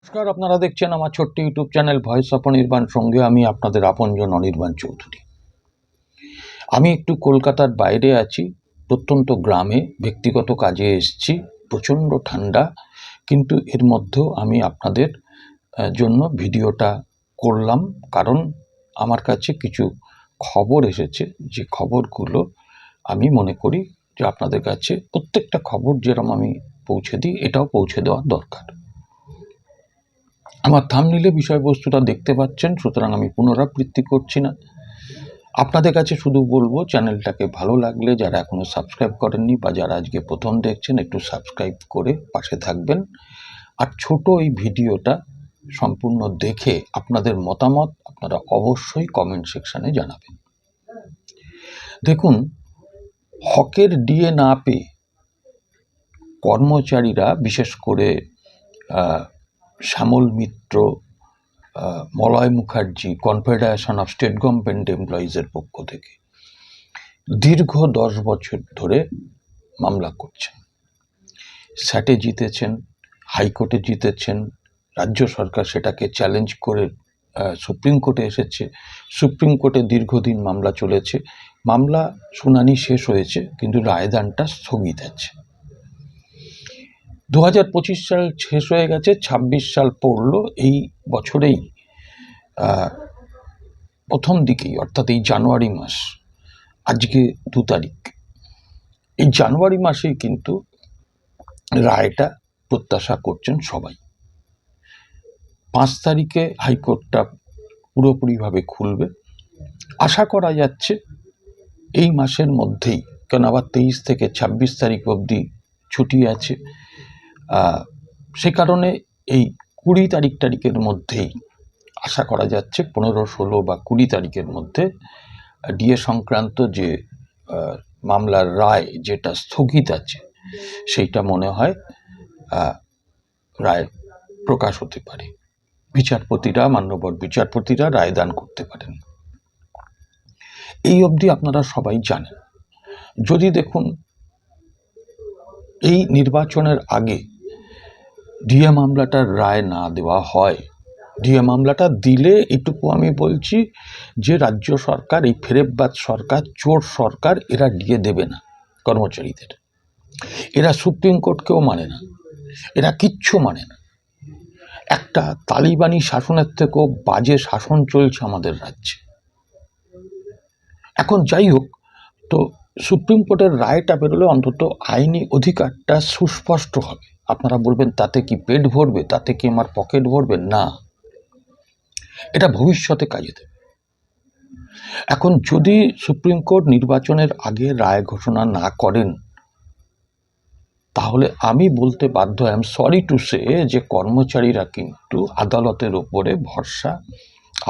নমস্কার, আপনারা দেখছেন আমার ছোট্ট YouTube channel voice of Anirban. সঙ্গে আমি আপনাদের আপনজন অনির্বাণ চৌধুরী। আমি একটু কলকাতার বাইরে আছি, প্রত্যন্ত গ্রামে ব্যক্তিগত কাজে এসেছি। প্রচণ্ড ঠান্ডা, কিন্তু এর মধ্যেও আমি আপনাদের জন্য ভিডিওটা করলাম, কারণ আমার কাছে কিছু খবর এসেছে, যে খবরগুলো আমি মনে করি যে আপনাদের কাছে প্রত্যেকটা খবর যেরকম আমি পৌঁছে দিই, এটাও পৌঁছে দেওয়া দরকার। আমার থাম্বনেইলে বিষয়বস্তুটা দেখতে পাচ্ছেন, সুতরাং আমি পুনরাবৃত্তি করছি না। আপনাদের কাছে শুধু বলবো, চ্যানেলটাকে ভালো লাগলে যারা এখনও সাবস্ক্রাইব করেননি বা যারা আজকে প্রথম দেখছেন, একটু সাবস্ক্রাইব করে পাশে থাকবেন। আর ছোট এই ভিডিওটা সম্পূর্ণ দেখে আপনাদের মতামত আপনারা অবশ্যই কমেন্ট সেকশানে জানাবেন। দেখুন, হকের ডিএ না পেয়ে কর্মচারীরা, বিশেষ করে Shyamal Mitra, Malay Mukherjee, confederation of state government এমপ্লয়িজের পক্ষ থেকে দীর্ঘ 10 বছর ধরে মামলা করছেন। স্যাটে জিতেছেন, হাইকোর্টে জিতেছেন, রাজ্য সরকার সেটাকে চ্যালেঞ্জ করে সুপ্রিম কোর্টে এসেছে। সুপ্রিম কোর্টে দীর্ঘদিন মামলা চলেছে, মামলা শুনানি শেষ হয়েছে, কিন্তু রায়দানটা স্থগিত আছে। 2025 সাল শেষ হয়ে গেছে, 26 সাল পড়ল। এই বছরেই প্রথম দিকেই, অর্থাৎ এই জানুয়ারি মাস, আজকে 2 তারিখ, এই জানুয়ারি মাসেই কিন্তু রায়টা প্রত্যাশা করছেন সবাই। 5 তারিখে হাইকোর্টটা পুরোপুরিভাবে খুলবে। আশা করা যাচ্ছে এই মাসের মধ্যেই, কেন আবার 23 থেকে 26 তারিখ অবধি ছুটি আছে, সে কারণে এই 20 তারিখের মধ্যেই আশা করা যাচ্ছে 15, 16 বা 20 তারিখের মধ্যে ডিএ সংক্রান্ত যে মামলার রায় যেটা স্থগিত আছে, সেইটা মনে হয় রায় প্রকাশ হতে পারে। মান্যবর বিচারপতিরা রায়দান করতে পারেন। এই অবধি আপনারা সবাই জানেন। যদি দেখুন, এই নির্বাচনের আগে ডিএ মামলাটার রায় না দেওয়া হয়, ডিএ মামলাটা দিলে, এটুকু আমি বলছি যে রাজ্য সরকার, এই ফেরেববাদ সরকার, চোর সরকার, এরা ডিএ দেবে না কর্মচারীদের। এরা সুপ্রিম কোর্টকেও মানে না, এরা কিচ্ছু মানে না। একটা তালিবানি শাসনের থেকেও বাজে শাসন চলছে আমাদের রাজ্যে। এখন যাই হোক, তো সুপ্রিম কোর্টের রায়টা বেরোলে অন্তত আইনি অধিকারটা সুস্পষ্ট হবে। আপনারা বলবেন তাতে কি পেট ভরবে, তাতে কি আমার পকেট ভরবে? না, এটা ভবিষ্যতে কাজে দেবে। এখন যদি সুপ্রিম কোর্ট নির্বাচনের আগে রায় ঘোষণা না করেন, তাহলে আমি বলতে বাধ্য, I am sorry to say, যে কর্মচারীরা কিন্তু আদালতের ওপরে ভরসা,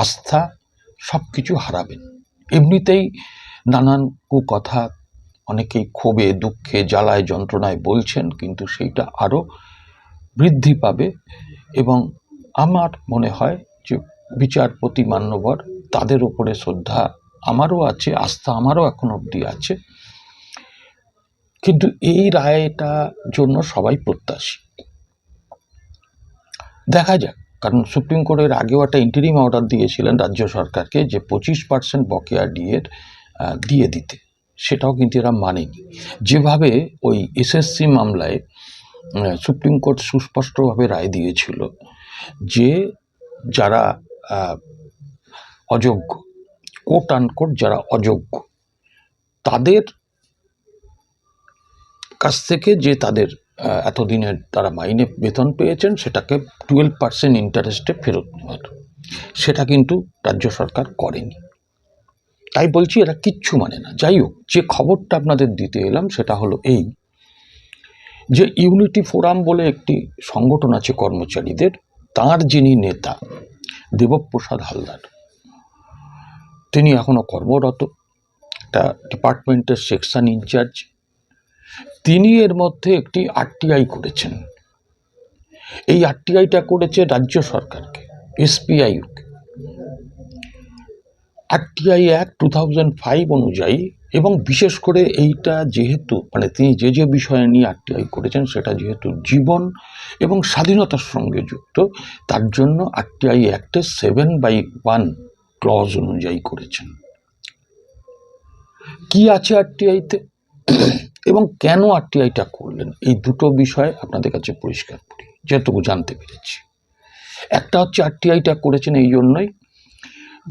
আস্থা সব কিছু হারাবেন। এমনিতেই নানান কথা অনেকেই ক্ষোভে, দুঃখে, জ্বালায়, যন্ত্রণায় বলছেন, কিন্তু সেইটা আরও বৃদ্ধি পাবে। এবং আমার মনে হয় যে বিচারপতি মান্যবর, তাদের ওপরে শ্রদ্ধা আমারও আছে, আস্থা আমারও এখন অবধি আছে, কিন্তু এই রায়টা জন্য সবাই প্রত্যাশী। দেখা যাক, কারণ সুপ্রিম কোর্টের আগেও একটা ইন্টারিম অর্ডার দিয়েছিলেন রাজ্য সরকারকে, যে 25% বকেয়া ডিএর দিয়ে দিতে, সেটাও কিন্তু এরা মানেনি। যেভাবে ওই এসএসসি মামলায় সুপ্রিম কোর্ট সুস্পষ্টভাবে রায় দিয়েছিল যে যারা অযোগ্য, কোট আনকোট যারা অযোগ্য, তাদের কাছ থেকে যে তাদের এতদিনের তারা মাইনে বেতন পেয়েছেন, সেটাকে 12% ইন্টারেস্টে ফেরত নেওয়ার, সেটা কিন্তু রাজ্য সরকার করেনি। তাই বলছি, এরা কিচ্ছু মানে না। যাই হোক, যে খবরটা আপনাদের দিতে এলাম সেটা হলো এই, যে ইউনিটি ফোরাম বলে একটি সংগঠন আছে কর্মচারীদের, তার যিনি নেতা দেবপ্রসাদ হালদার, তিনি এখনও কর্মরত, একটা ডিপার্টমেন্টের সেকশন ইনচার্জ। তিনি এর মধ্যে একটি আরটিআই করেছেন। এই আরটিআইটা করেছে রাজ্য সরকারকে, এসপিআইকে। আরটিআই অ্যাক্ট 2005 অনুযায়ী এবং বিশেষ করে এইটা যেহেতু মানে তিনি যে বিষয় নিয়ে আরটিআই করেছেন সেটা যেহেতু জীবন এবং স্বাধীনতার সঙ্গে যুক্ত, তার জন্য আরটিআই অ্যাক্টে 7/1 ক্লজ অনুযায়ী করেছেন। কি আছে আরটিআইতে এবং কেন আরটিআইটা করলেন, এই দুটো বিষয় আপনাদের কাছে পরিষ্কার করি যেটুকু জানতে পেরেছি। একটা হচ্ছে আরটিআইটা করেছেন এই জন্যই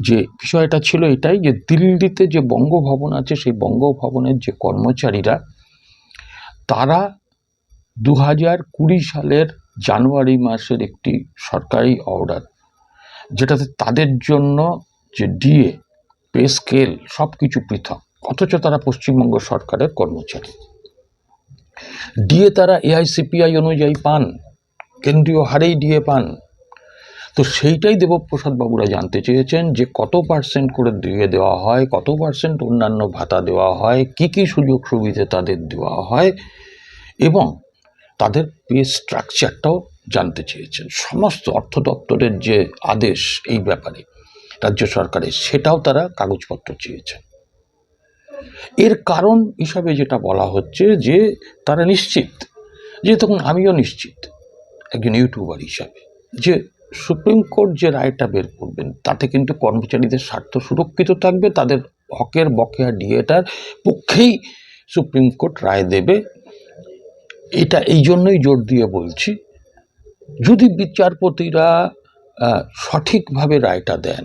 যে বিষয়টা ছিল এটাই যে দিল্লিতে যে বঙ্গভবন আছে সেই বঙ্গভবনের যে কর্মচারীরা তারা 2020 সালের জানুয়ারি মাসের একটি সরকারি অর্ডার, যেটাতে তাদের জন্য যে ডিএ, পে স্কেল সব কিছু পৃথক, অথচ তারা পশ্চিমবঙ্গ সরকারের কর্মচারী। ডিএ তারা এআইসিপিআই অনুযায়ী পান, কেন্দ্রীয় হারেই ডিএ পান। তো সেইটাই দেবপ্রসাদ বাবুরা জানতে চেয়েছেন যে কত % করে দিয়ে দেওয়া হয়, কত % অন্যান্য ভাতা দেওয়া হয়, কি কি সুযোগ সুবিধে তাদের দেওয়া হয় এবং তাদের পে স্ট্রাকচারটাও জানতে চেয়েছেন। সমস্ত অর্থ দপ্তরের যে আদেশ এই ব্যাপারে রাজ্য সরকারের, সেটাও তারা কাগজপত্র চেয়েছেন। এর কারণ হিসাবে যেটা বলা হচ্ছে যে তারা নিশ্চিত, যে তখন আমিও নিশ্চিত একজন ইউটিউবার হিসাবে, যে সুপ্রিম কোর্ট যে রায়টা বের করবেন তাতে কিন্তু কর্মচারীদের স্বার্থ সুরক্ষিত থাকবে, তাদের হকের বকেয়া ডিএটার পক্ষেই সুপ্রিম কোর্ট রায় দেবে। এটা এই জন্যই জোর দিয়ে বলছি, যদি বিচারপতিরা সঠিকভাবে রায়টা দেন,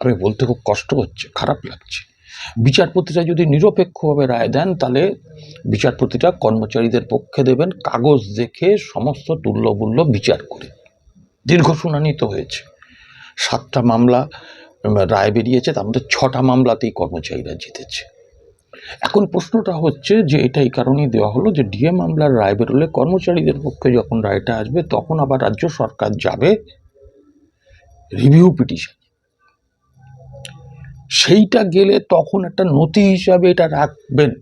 আমি বলতে খুব কষ্ট হচ্ছে, খারাপ লাগছে, বিচারপতিরা যদি নিরপেক্ষভাবে রায় দেন তাহলে বিচারপতিরা কর্মচারীদের পক্ষে দেবেন, কাগজ দেখে সমস্ত তুল্যমূল্য বিচার করে। দীর্ঘ শুনানি তো হয়েছে, 7টা মামলা রায় বেরিয়েছে, তার মধ্যে 6টা মামলাতেই কর্মচারীরা জিতেছে। এখন প্রশ্নটা হচ্ছে যে এটা এই কারণেই দেওয়া হলো যে ডিএ মামলার রায় বেরোলে কর্মচারীদের পক্ষে যখন রায়টা আসবে তখন আবার রাজ্য সরকার যাবে রিভিউ পিটিশন, সেইটা গেলে তখন একটা নথি হিসাবে এটা রাখবেন।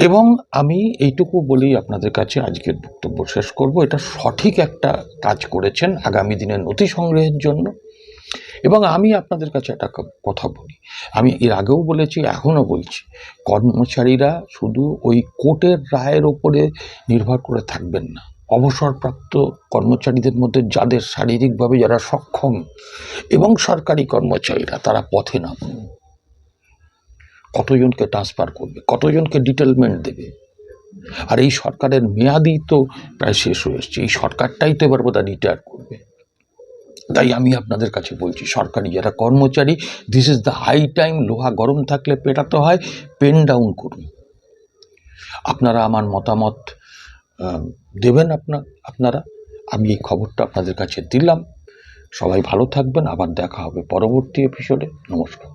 এবং আমি এইটুকু বলেই আপনাদের কাছে আজকের বক্তব্য শেষ করব, এটা সঠিক একটা কাজ করেছেন আগামী দিনের নথি সংগ্রহের জন্য। এবং আমি আপনাদের কাছে একটা কথা বলি, আমি এর আগেও বলেছি, এখনও বলছি, কর্মচারীরা শুধু ওই কোর্টের রায়ের ওপরে নির্ভর করে থাকবেন না। অবসরপ্রাপ্ত কর্মচারীদের মধ্যে যাদের শারীরিকভাবে যারা সক্ষম এবং সরকারি কর্মচারীরা তারা পথে নামুন। কতজনকে ট্রান্সফার করবে, কতজনকে ডিটেলমেন্ট দেবে? আর এই সরকারের মেয়াদই তো প্রায় শেষ হয়ে এসছে, এই সরকারটাই তো এবার বোধহয় রিটায়ার করবে। তাই আমি আপনাদের কাছে বলছি, সরকারি যারা কর্মচারী, this is the high time, লোহা গরম থাকলে পেটাতে হয়, পেন ডাউন করুন। আপনারা আমার মতামত দেবেন, আপনারা, আমি এই খবরটা আপনাদের কাছে দিলাম। সবাই ভালো থাকবেন, আবার দেখা হবে পরবর্তী এপিসোডে। নমস্কার।